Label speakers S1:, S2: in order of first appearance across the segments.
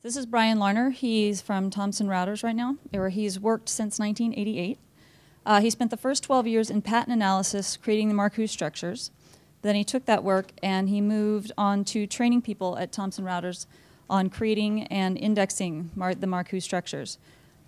S1: This is Brian Larner. He's from Thomson Reuters right now, where he's worked since 1988. He spent the first 12 years in patent analysis creating the Markush structures. Then he took that work and he moved on to training people at Thomson Reuters on creating and indexing the Markush structures.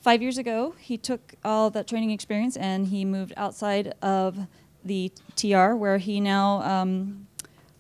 S1: 5 years ago, he took all that training experience and he moved outside of the TR, where he now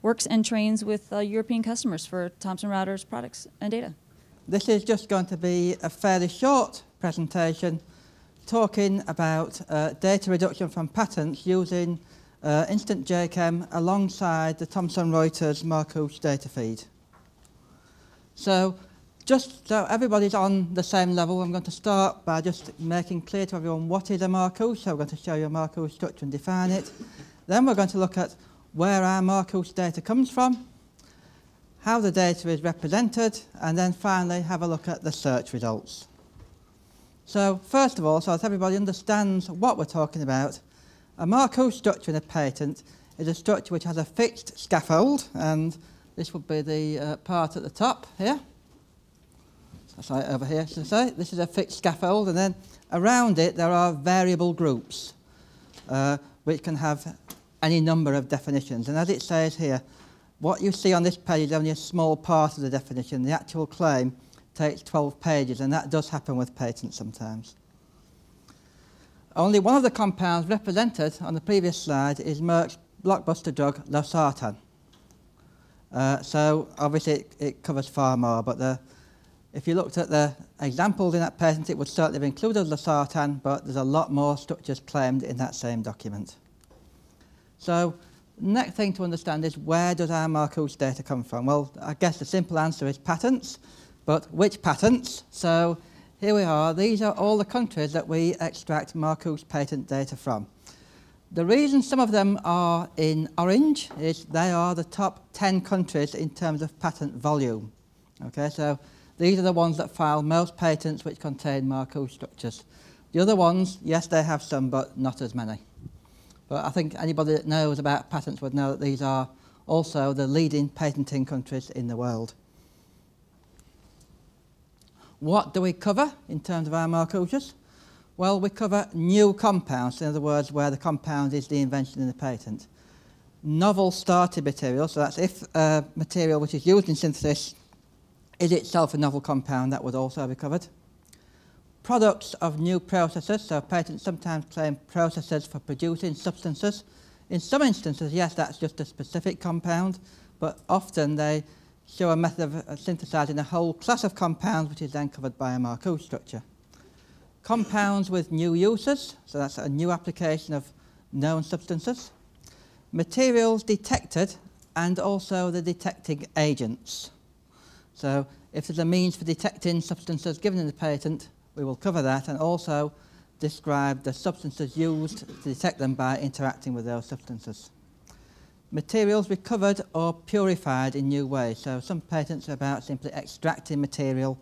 S1: works and trains with European customers for Thomson Reuters products and data.
S2: This is just going to be a fairly short presentation talking about data reduction from patents using Instant JChem alongside the Thomson Reuters Markush data feed. So just so everybody's on the same level, I'm going to start by just making clear to everyone what is a Markush. So we're going to show you a Markush structure and define it. Then we're going to look at where our Markush data comes from, how the data is represented, and then finally have a look at the search results. So first of all, so that everybody understands what we're talking about, a Markush structure in a patent is a structure which has a fixed scaffold, and this would be the part at the top here. Sorry, over here, should I say. This is a fixed scaffold, and then around it there are variable groups which can have any number of definitions. And as it says here, what you see on this page is only a small part of the definition. The actual claim takes 12 pages, and that does happen with patents sometimes. Only one of the compounds represented on the previous slide is Merck's blockbuster drug losartan. So obviously it covers far more, but if you looked at the examples in that patent, it would certainly have included losartan, but there's a lot more structures claimed in that same document. So the next thing to understand is, where does our Markush data come from? Well, I guess the simple answer is patents, but which patents? So here we are. These are all the countries that we extract Markush patent data from. The reason some of them are in orange is they are the top 10 countries in terms of patent volume. Okay, so these are the ones that file most patents which contain Markush structures. The other ones, yes, they have some, but not as many. But I think anybody that knows about patents would know that these are also the leading patenting countries in the world. What do we cover in terms of our Markushes? Well, we cover new compounds, in other words, where the compound is the invention in the patent. Novel starting material, so that's if material which is used in synthesis is itself a novel compound, that would also be covered. Products of new processes, so patents sometimes claim processes for producing substances. In some instances, yes, that's just a specific compound, but often they show a method of synthesizing a whole class of compounds which is then covered by a Markush structure. Compounds with new uses, so that's a new application of known substances. Materials detected, and also the detecting agents. So if there's a means for detecting substances given in the patent, we will cover that, and also describe the substances used to detect them by interacting with those substances. Materials recovered or purified in new ways. So some patents are about simply extracting material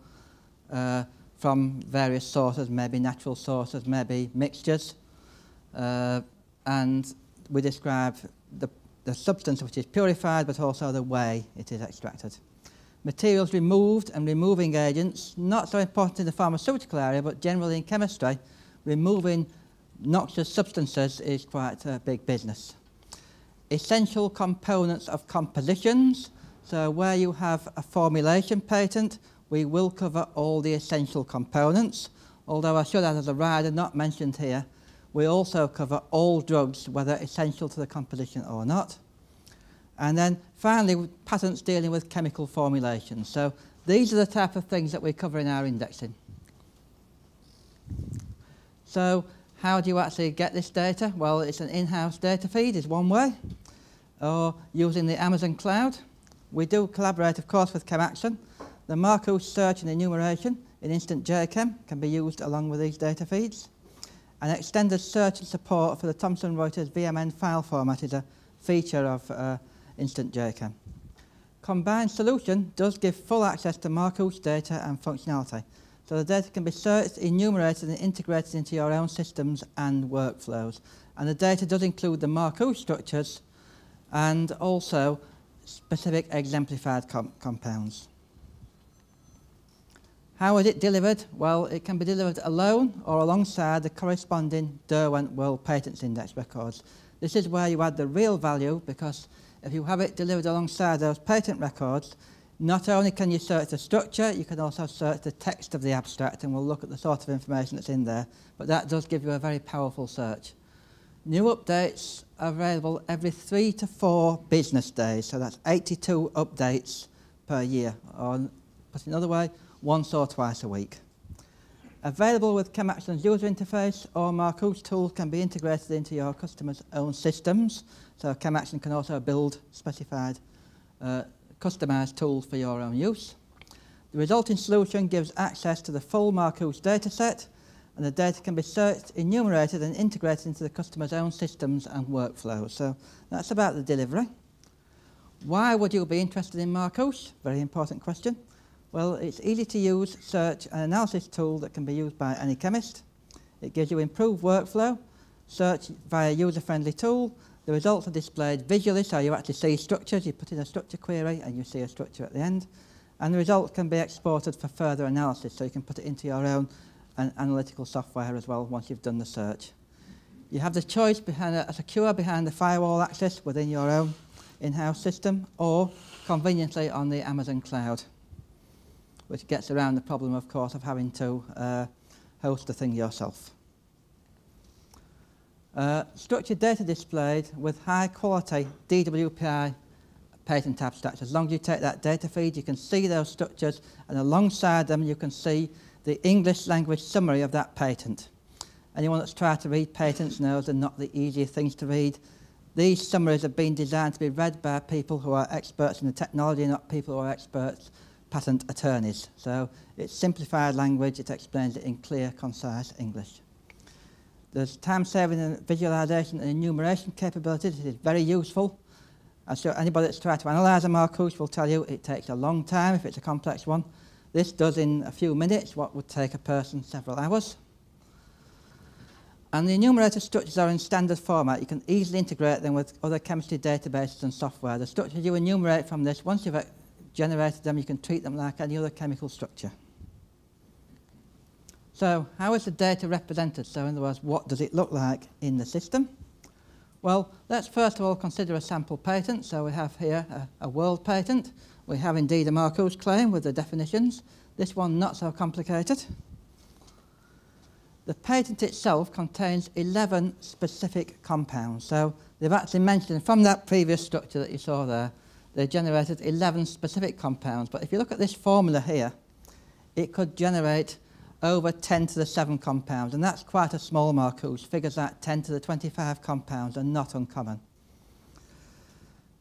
S2: from various sources, maybe natural sources, maybe mixtures, and we describe the substance which is purified, but also the way it is extracted. Materials removed and removing agents, not so important in the pharmaceutical area, but generally in chemistry, removing noxious substances is quite a big business. Essential components of compositions, so where you have a formulation patent, we will cover all the essential components, although I should add, as a rider not mentioned here, we also cover all drugs, whether essential to the composition or not. And then finally, patents dealing with chemical formulations. So these are the type of things that we cover in our indexing. So how do you actually get this data? Well, it's an in-house data feed is one way, or using the Amazon cloud. We do collaborate, of course, with ChemAxon. The Markush search and enumeration in Instant JChem can be used along with these data feeds. And extended search and support for the Thomson Reuters VMN file format is a feature of Instant JChem. Combined solution does give full access to Markush data and functionality. So the data can be searched, enumerated and integrated into your own systems and workflows. And the data does include the Markush structures and also specific exemplified compounds. How is it delivered? Well, it can be delivered alone or alongside the corresponding Derwent World Patents Index records. This is where you add the real value, because if you have it delivered alongside those patent records, not only can you search the structure, you can also search the text of the abstract, and we'll look at the sort of information that's in there, but that does give you a very powerful search. New updates are available every 3 to 4 business days, so that's 82 updates per year, or put another way, once or twice a week. Available with ChemAxon's user interface, or Markush tools can be integrated into your customer's own systems, so ChemAxon can also build specified customized tools for your own use. The resulting solution gives access to the full Markush dataset, and the data can be searched, enumerated and integrated into the customer's own systems and workflows. So that's about the delivery. Why would you be interested in Markush? Very important question. Well, it's easy to use search and analysis tool that can be used by any chemist. It gives you improved workflow, search via user-friendly tool. The results are displayed visually, so you actually see structures. You put in a structure query and you see a structure at the end. And the results can be exported for further analysis, so you can put it into your own analytical software as well once you've done the search. You have the choice behind a secure behind the firewall access within your own in-house system, or conveniently on the Amazon cloud, which gets around the problem, of course, of having to host the thing yourself. Structured data displayed with high quality DWPI patent abstracts. As long as you take that data feed, you can see those structures, and alongside them you can see the English language summary of that patent. Anyone that's tried to read patents knows they're not the easiest things to read. These summaries have been designed to be read by people who are experts in the technology, not people who are experts patent attorneys. So it's simplified language, it explains it in clear, concise English. There's time-saving and visualization and enumeration capabilities. It is very useful. I'm sure anybody that's tried to analyse a Markush will tell you it takes a long time if it's a complex one. This does in a few minutes what would take a person several hours. And the enumerated structures are in standard format. You can easily integrate them with other chemistry databases and software. The structures you enumerate from this, once you've generated them, you can treat them like any other chemical structure. So how is the data represented? So in other words, what does it look like in the system? Well, let's first of all consider a sample patent. So we have here a world patent. We have indeed a Markush claim with the definitions. This one not so complicated. The patent itself contains 11 specific compounds. So they've actually mentioned from that previous structure that you saw there, they generated 11 specific compounds. But if you look at this formula here, it could generate over 10 to the 7 compounds, and that's quite a small Markush. Figures that 10 to the 25 compounds are not uncommon.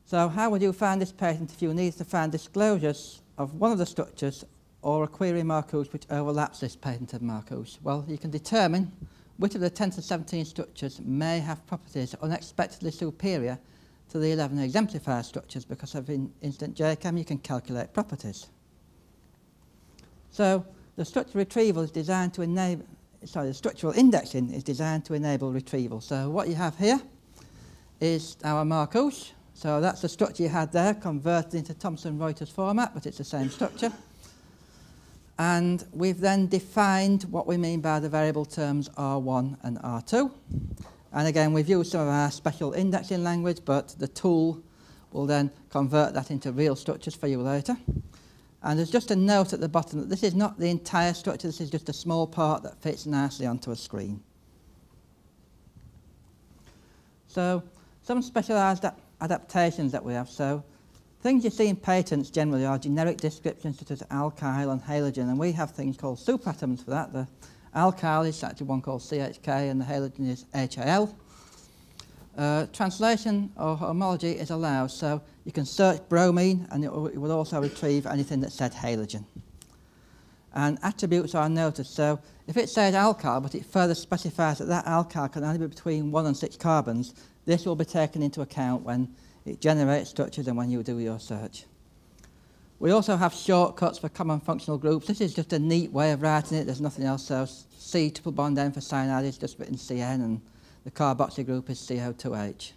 S2: So how would you find this patent if you needed to find disclosures of one of the structures or a query Markush which overlaps this patented Markush? Well, you can determine which of the 10 to 17 structures may have properties unexpectedly superior to the 11 exemplified structures, because of Instant JChem you can calculate properties. So the structural retrieval is designed to enable, the structural indexing is designed to enable retrieval. So what you have here is our Markush. So that's the structure you had there, converted into Thomson Reuters format, but it's the same structure. And we've then defined what we mean by the variable terms R1 and R2. And again, we've used some of our special indexing language, but the tool will then convert that into real structures for you later. And there's just a note at the bottom that this is not the entire structure, this is just a small part that fits nicely onto a screen. So some specialised adaptations that we have. So things you see in patents generally are generic descriptions such as alkyl and halogen, and we have things called superatoms for that. The alkyl is actually one called CHK and the halogen is HAl. Translation or homology is allowed, so you can search bromine and it will also retrieve anything that said halogen. And attributes are noted, so if it says alkyl but it further specifies that that alkyl can only be between 1 and 6 carbons, this will be taken into account when it generates structures and when you do your search. We also have shortcuts for common functional groups. This is just a neat way of writing it, there's nothing else. So C triple bond N for cyanide is just written CN, and the carboxy group is CO2H.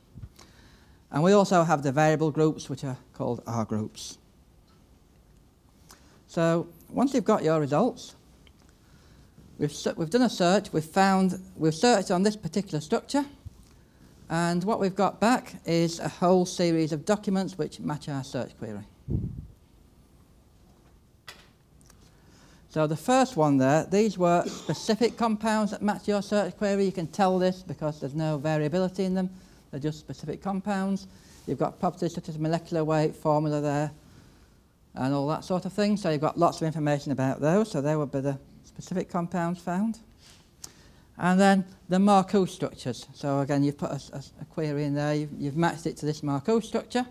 S2: And we also have the variable groups, which are called R groups. So once you've got your results, we've done a search, we've searched on this particular structure, and what we've got back is a whole series of documents which match our search query. So the first one there, these were specific compounds that match your search query. You can tell this because there's no variability in them. They're just specific compounds. You've got properties such as molecular weight, formula there, and all that sort of thing. So you've got lots of information about those. So they would be the specific compounds found. And then the Markush structures. So again, you've put a query in there. You've matched it to this Markush structure.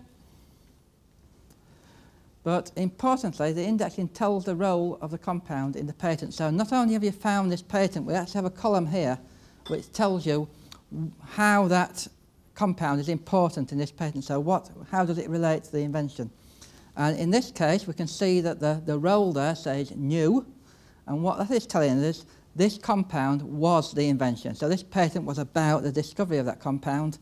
S2: But importantly, the indexing tells the role of the compound in the patent. So not only have you found this patent, we actually have a column here which tells you how that compound is important in this patent. So how does it relate to the invention? And in this case, we can see that the role there says new. And what that is telling us is this compound was the invention. So this patent was about the discovery of that compound.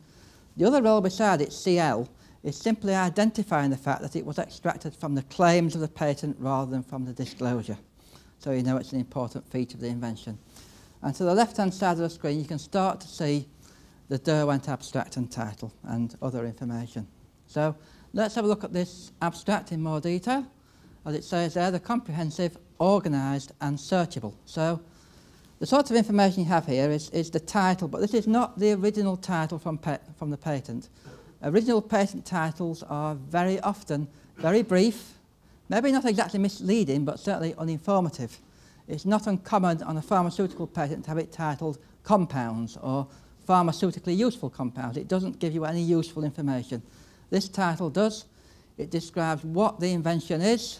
S2: The other role beside it, CL, is simply identifying the fact that it was extracted from the claims of the patent rather than from the disclosure. So you know it's an important feature of the invention. And to the left-hand side of the screen, you can start to see the Derwent abstract and title and other information. So let's have a look at this abstract in more detail. As it says there, the comprehensive, organised and searchable. So the sort of information you have here is the title, but this is not the original title from the patent. Original patent titles are very often very brief, maybe not exactly misleading, but certainly uninformative. It's not uncommon on a pharmaceutical patent to have it titled compounds or pharmaceutically useful compounds. It doesn't give you any useful information. This title does. It describes what the invention is,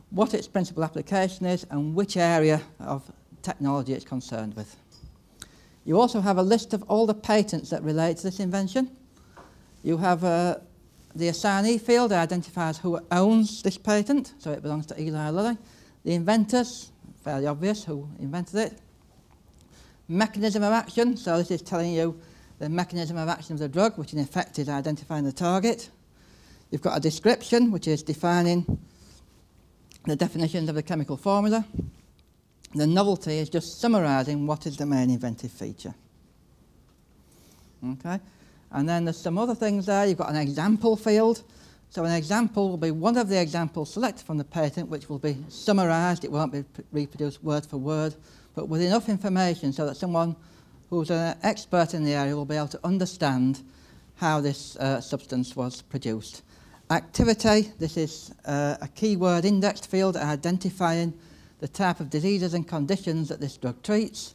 S2: what its principal application is, and which area of technology it's concerned with. You also have a list of all the patents that relate to this invention. You have the assignee field identifies who owns this patent, so it belongs to Eli Lilly. The inventors, fairly obvious who invented it. Mechanism of action, so this is telling you the mechanism of action of the drug, which in effect is identifying the target. You've got a description, which is defining the definitions of the chemical formula. The novelty is just summarising what is the main inventive feature. Okay. And then there's some other things there. You've got an example field. So an example will be one of the examples selected from the patent, which will be summarised. It won't be reproduced word for word, but with enough information so that someone who's an expert in the area will be able to understand how this substance was produced. Activity, this is a keyword indexed field identifying the type of diseases and conditions that this drug treats.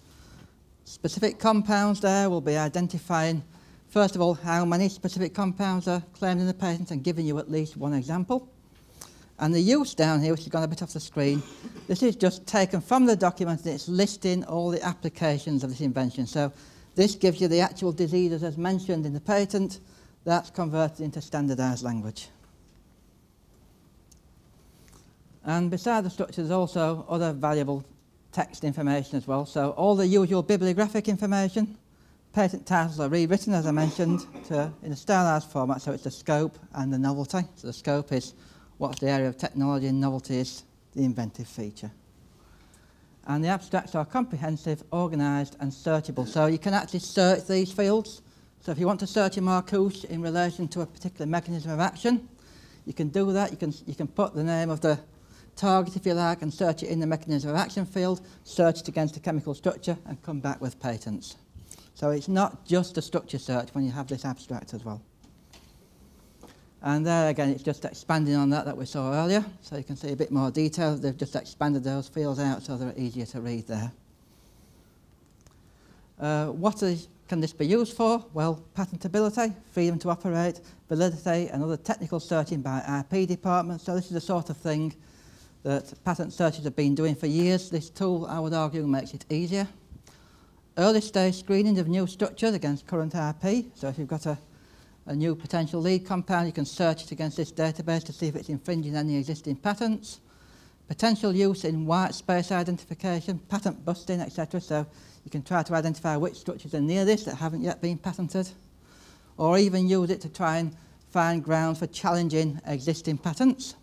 S2: Specific compounds there will be identifying, first of all, how many specific compounds are claimed in the patent and giving you at least one example. And the use down here, which has gone a bit off the screen, this is just taken from the document and it's listing all the applications of this invention. So this gives you the actual diseases as mentioned in the patent. That's converted into standardised language. And beside the structure, there's also other valuable text information as well. So all the usual bibliographic information. Patent titles are rewritten, as I mentioned, in a stylized format, so it's the scope and the novelty. So the scope is what's the area of technology, and novelty is the inventive feature. And the abstracts are comprehensive, organised and searchable. So you can actually search these fields. So if you want to search a Markush in relation to a particular mechanism of action, you can do that. You can put the name of the target, if you like, and search it in the mechanism of action field, search it against a chemical structure and come back with patents. So it's not just a structure search when you have this abstract as well. And there again, it's just expanding on that we saw earlier. So you can see a bit more detail. They've just expanded those fields out so they're easier to read there. Can this be used for? Well, patentability, freedom to operate, validity and other technical searching by IP departments. So this is the sort of thing that patent searchers have been doing for years. This tool, I would argue, makes it easier. Early stage screening of new structures against current IP. So if you've got a new potential lead compound, you can search it against this database to see if it's infringing any existing patents. Potential use in white space identification, patent busting, etc. So you can try to identify which structures are near this that haven't yet been patented. Or even use it to try and find grounds for challenging existing patents.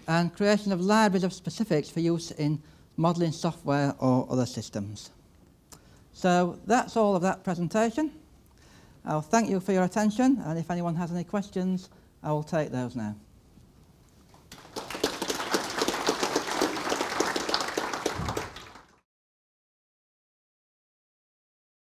S2: and creation of libraries of specifics for use in modelling software or other systems. So that's all of that presentation. I'll thank you for your attention, and if anyone has any questions, I will take those now.